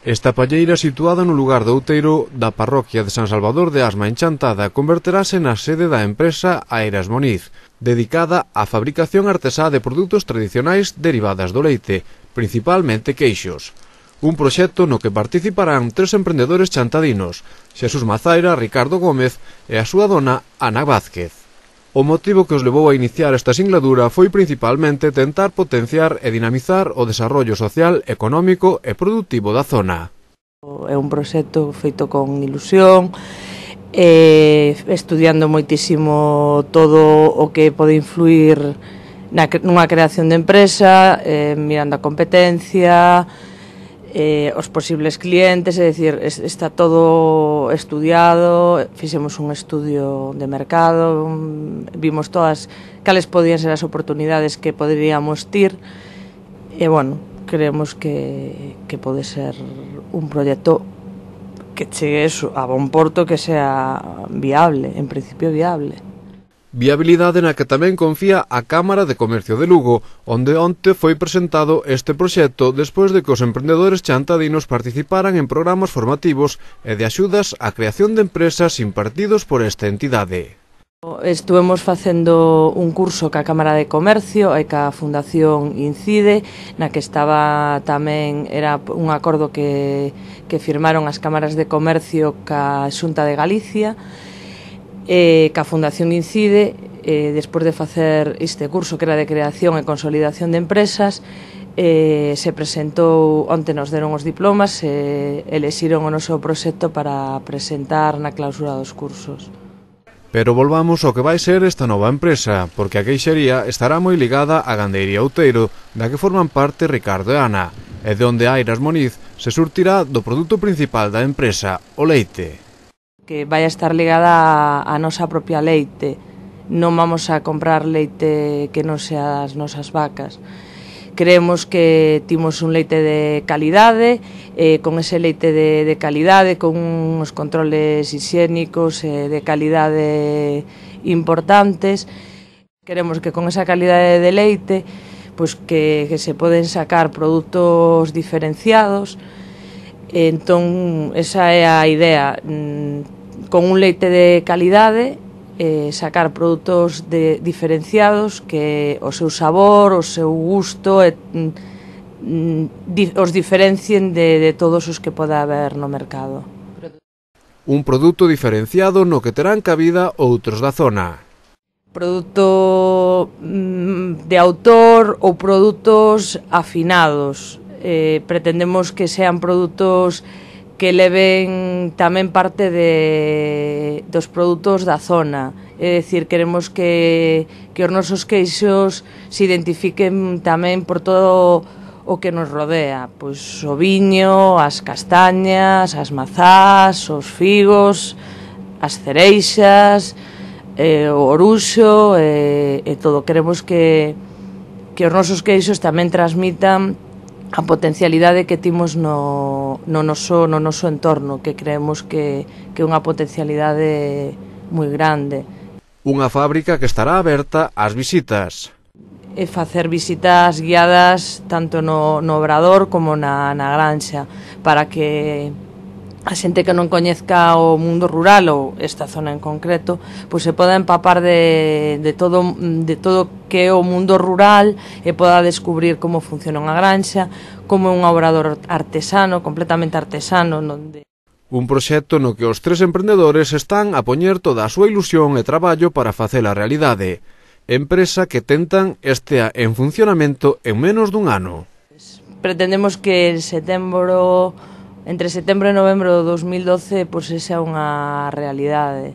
Esta palleira, situada no lugar do outeiro da parroquia de San Salvador de Asma Enchantada, converterase na sede da empresa Airas Moniz, dedicada á fabricación artesá de produtos tradicionais derivadas do leite, principalmente queixos. Un proxecto no que participarán 3 emprendedores chantadinos, Xesús Mazaira, Ricardo Gómez e a súa dona Ana Vázquez. O motivo que os levou a iniciar esta singladura foi principalmente tentar potenciar e dinamizar o desarrollo social, económico e produtivo da zona. É un proxecto feito con ilusión, estudiando moitísimo todo o que pode influir nunha creación de empresa, mirando a competencia, os posibles clientes, é dicir, está todo estudiado, fixemos un estudio de mercado, vimos todas cales podían ser as oportunidades que poderíamos ter e, bueno, creemos que pode ser un proxecto que chegue a bon porto, que sea viable, en principio viable. Viabilidade na que tamén confía a Cámara de Comercio de Lugo, onde onte foi presentado este proxecto despois de que os emprendedores chantadinos participaran en programas formativos e de axudas á creación de empresas impartidos por esta entidade. Estuvemos facendo un curso ca Cámara de Comercio e ca Fundación Incide, na que estaba tamén, era un acordo que firmaron as cámaras de comercio ca Xunta de Galicia, ca Fundación Incide, despois de facer este curso que era de creación e consolidación de empresas, se presentou, onte nos deron os diplomas e elixiron o noso proxecto para presentar na clausura dos cursos. Pero volvamos ao que vai ser esta nova empresa, porque a queixería estará moi ligada á gandeiría outeiro, da que forman parte Ricardo e Ana, e de onde Airas Moniz se surtirá do produto principal da empresa, o leite. Que vai a estar ligada a nosa propia leite, non vamos a comprar leite que non sea das nosas vacas. Creemos que timos un leite de calidade, con ese leite de calidade, con uns controles higiénicos de calidade importantes. Queremos que con esa calidade de leite pois que se poden sacar produtos diferenciados. Entón, esa é a idea, con un leite de calidade, sacar produtos diferenciados que o seu sabor, o seu gusto os diferencien de todos os que poda haber no mercado. Un produto diferenciado no que terán cabida outros da zona. Produto de autor ou produtos afinados. Pretendemos que sean produtos que leven tamén parte dos produtos da zona. É dicir, queremos que os nosos queixos se identifiquen tamén por todo o que nos rodea. Pois o viño, as castañas, as mazás, os figos, as cereixas, o oruxo e todo. Queremos que os nosos queixos tamén transmitan a potencialidade que timos no noso entorno, que creemos que é unha potencialidade moi grande. Unha fábrica que estará aberta ás visitas. E facer visitas guiadas tanto no obrador como na granxa, para que a xente que non coñezca o mundo rural ou esta zona en concreto, pois se poda empapar de todo que é o mundo rural e poda descubrir como funciona unha granxa, como é un obrador artesano, completamente artesano. Un proxecto no que os 3 emprendedores están a poñer toda a súa ilusión e traballo para facela realidade. Empresa que tentan estea en funcionamento en menos dun ano. Pretendemos que entre setembro e novembro de 2012 pois esa é unha realidade.